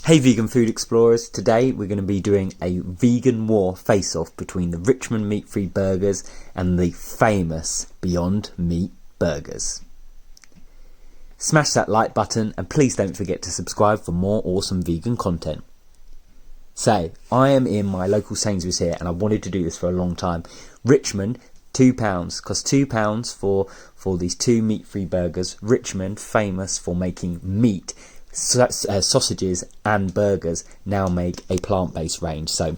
Hey vegan food explorers, today we're going to be doing a vegan war face-off between the Richmond meat-free burgers and the famous Beyond Meat burgers. Smash that like button and please don't forget to subscribe for more awesome vegan content. So, I am in my local Sainsbury's here and I wanted to do this for a long time. Richmond, £2, cost £2 for these two meat-free burgers. Richmond, famous for making meat, sausages and burgers, now make a plant-based range, so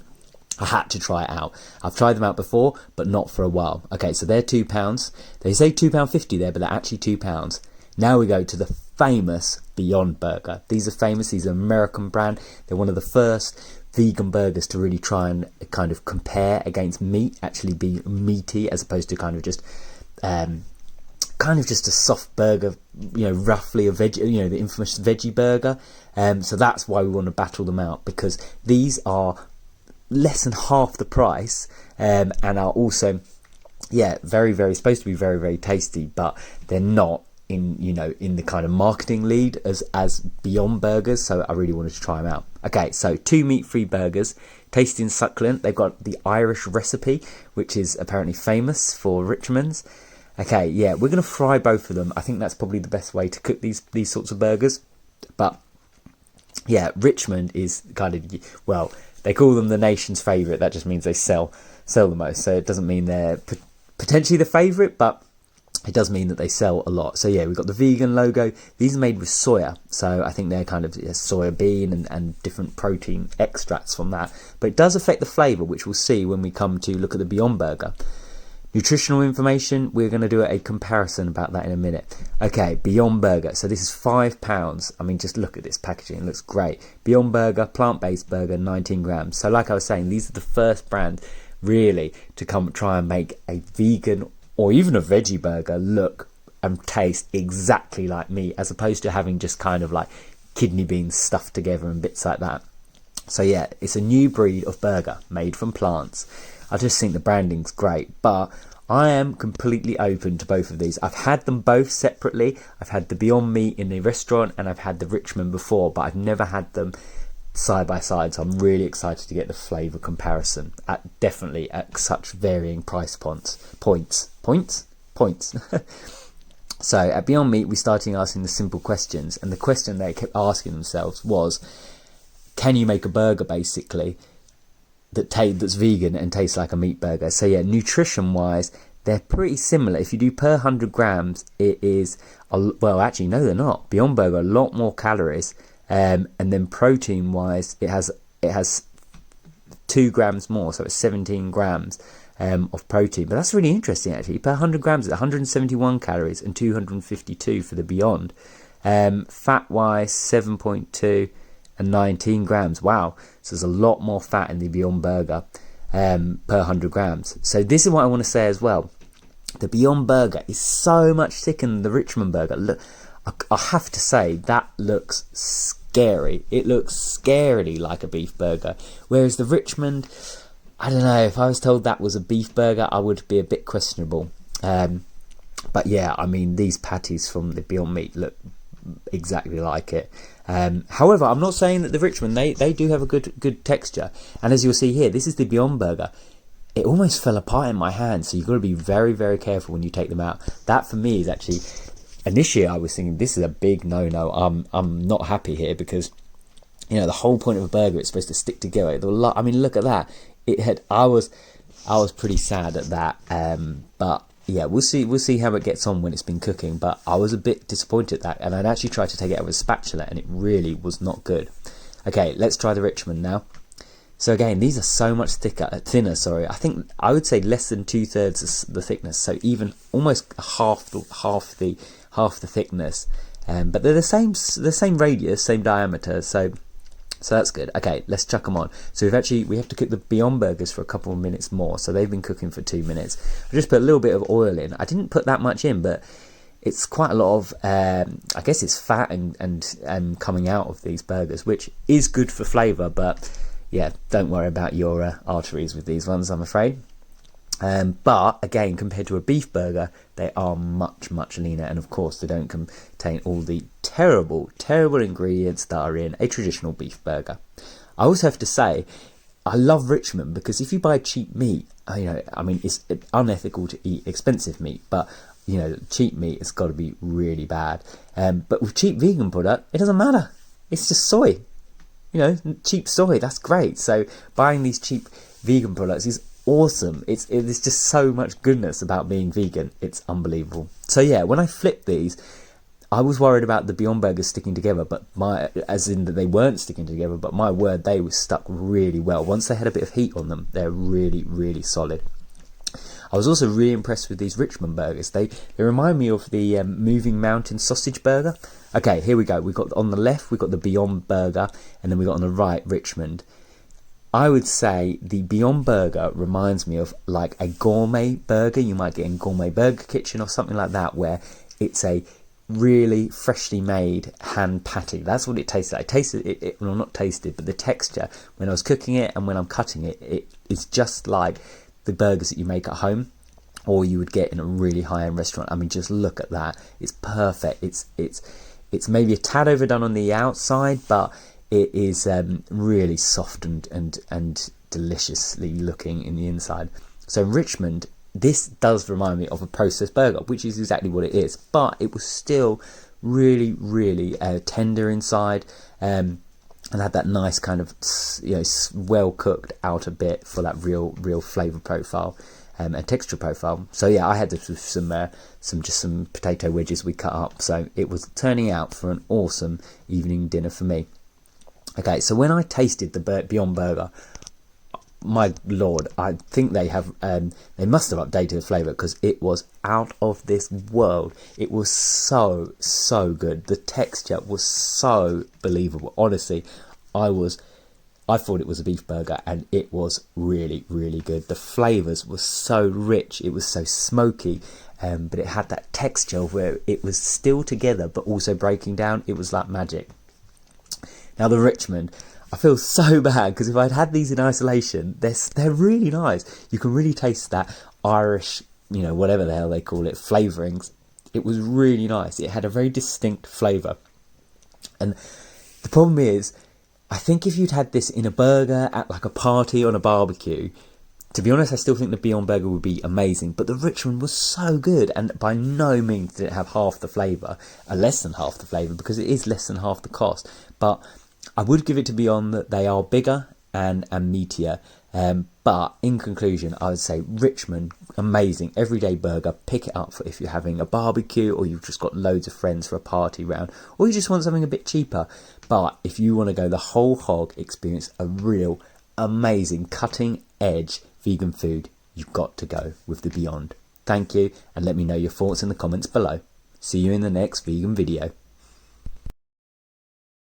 I had to try it out. I've tried them out before but not for a while. Okay, so they're £2. They say £2.50 there, but they're actually £2. Now we go to the famous Beyond Burger. These are famous, these are an American brand. They're one of the first vegan burgers to really try and kind of compare against meat, actually be meaty as opposed to kind of just a soft burger, roughly a veggie, the infamous veggie burger. So that's why we want to battle them out, because these are less than half the price, and are also, very, very supposed to be very, very tasty, but they're not in the kind of marketing lead as Beyond Burgers. So I really wanted to try them out. Okay, so two meat-free burgers, tasty and succulent. They've got the Irish recipe, which is apparently famous for Richmond's. Okay, yeah, we're going to fry both of them. I think that's probably the best way to cook these sorts of burgers. But, yeah, Richmond is kind of, well, they call them the nation's favourite. That just means they sell the most. So it doesn't mean they're potentially the favourite, but it does mean that they sell a lot. So, yeah, we've got the vegan logo. These are made with soya. So I think they're kind of soya bean and different protein extracts from that. But it does affect the flavour, which we'll see when we come to look at the Beyond Burger. Nutritional information, we're going to do a comparison about that in a minute. Okay, Beyond Burger. So this is £5. I mean, just look at this packaging. It looks great. Beyond Burger, plant-based burger, 19 grams. So like I was saying, these are the first brand really to come try and make a vegan or even a veggie burger look and taste exactly like meat, as opposed to having just kind of like kidney beans stuffed together and bits like that. So yeah, it's a new breed of burger made from plants. I just think the branding's great, but I am completely open to both of these. I've had them both separately. I've had the Beyond Meat in the restaurant and I've had the Richmond before, but I've never had them side by side. So I'm really excited to get the flavour comparison definitely at such varying price points. So at Beyond Meat, we started asking the simple questions, and the question they kept asking themselves was, can you make a burger basically that's vegan and tastes like a meat burger? So yeah, nutrition wise, they're pretty similar. If you do per 100 grams, it is well, actually no, they're not. Beyond Burger a lot more calories, and then protein wise, it has 2 grams more, so it's 17 grams of protein. But that's really interesting actually. Per 100 grams, it's 171 calories and 252 for the Beyond. Fat wise, 7.2. and 19 grams. Wow, so there's a lot more fat in the Beyond Burger per 100 grams. So this is what I want to say as well. The Beyond Burger is so much thicker than the Richmond Burger. Look, I have to say, that looks scary. It looks scarily like a beef burger. Whereas the Richmond, I don't know, if I was told that was a beef burger, I would be a bit questionable. But yeah, I mean, these patties from the Beyond Meat look exactly like it. However, I'm not saying that the Richmond, they do have a good texture, and as you'll see here, this is the Beyond Burger. It almost fell apart in my hand, so you've got to be very, very careful when you take them out. That for me is actually, initially I was thinking this is a big no. I'm not happy here, because the whole point of a burger, it's supposed to stick together. I mean, look at that. I was pretty sad at that, but yeah, we'll see how it gets on when it's been cooking. But I was a bit disappointed at that, and I'd actually tried to take it out with a spatula and it really was not good. Okay, let's try the Richmond now. So again, these are so much thinner. I think I would say less than 2/3 the thickness, so even almost half the thickness. But they're the same radius, same diameter, so that's good. Okay, let's chuck them on. So we have to cook the Beyond Burgers for a couple of minutes more. So they've been cooking for 2 minutes. I just put a little bit of oil in. I didn't put that much in, but it's quite a lot of, I guess it's fat and coming out of these burgers, which is good for flavour. But yeah, don't worry about your arteries with these ones, I'm afraid. But again, compared to a beef burger, they are much, much leaner. And of course, they don't contain all the terrible, terrible ingredients that are in a traditional beef burger. I also have to say, I love Richmond because if you buy cheap meat, it's unethical to eat expensive meat, but cheap meat has got to be really bad. But with cheap vegan product, it doesn't matter. It's just soy. Cheap soy, that's great. So buying these cheap vegan products is awesome. It's just so much goodness about being vegan. It's unbelievable. So yeah, when I flipped these, I was worried about the Beyond Burgers sticking together, as in that they weren't sticking together, but my word, they were stuck really well. Once they had a bit of heat on them, they're really, really solid. I was also really impressed with these Richmond burgers. They remind me of the Moving Mountain sausage burger. Okay, here we go. We've got on the left, we've got the Beyond Burger, and then we've got on the right, Richmond. I would say the Beyond Burger reminds me of like a gourmet burger you might get in Gourmet Burger Kitchen or something like that, where it's a really freshly made hand patty. That's what it tasted like. Well, not tasted, but the texture when I was cooking it and when I'm cutting it, it is just like the burgers that you make at home or you would get in a really high-end restaurant. I mean, just look at that. It's perfect. It's maybe a tad overdone on the outside, but it is really soft and deliciously looking in the inside. So Richmond, this does remind me of a processed burger, which is exactly what it is, but it was still really, really tender inside, and had that nice kind of well cooked outer bit for that real flavour profile and texture profile. So yeah, I had this with some potato wedges we cut up, so it was turning out for an awesome evening dinner for me. Okay, so when I tasted the Beyond Burger, my lord, I think they must have updated the flavour because it was out of this world. It was so good. The texture was so believable. Honestly, I thought it was a beef burger, and it was really, really good. The flavours were so rich. It was so smoky, but it had that texture where it was still together but also breaking down. It was like magic. Now the Richmond, I feel so bad because if I'd had these in isolation, they're really nice. You can really taste that Irish, whatever the hell they call it, flavourings. It was really nice. It had a very distinct flavour. And the problem is, I think if you'd had this in a burger at like a party on a barbecue, to be honest, I still think the Beyond Burger would be amazing. But the Richmond was so good, and by no means did it have half the flavour, less than half the flavour, because it is less than half the cost. But I would give it to Beyond that they are bigger and meatier. But in conclusion, I would say Richmond, amazing everyday burger. Pick it up for if you're having a barbecue or you've just got loads of friends for a party round, or you just want something a bit cheaper. But if you want to go the whole hog, experience a real amazing cutting edge vegan food, you've got to go with the Beyond. Thank you, and let me know your thoughts in the comments below. See you in the next vegan video.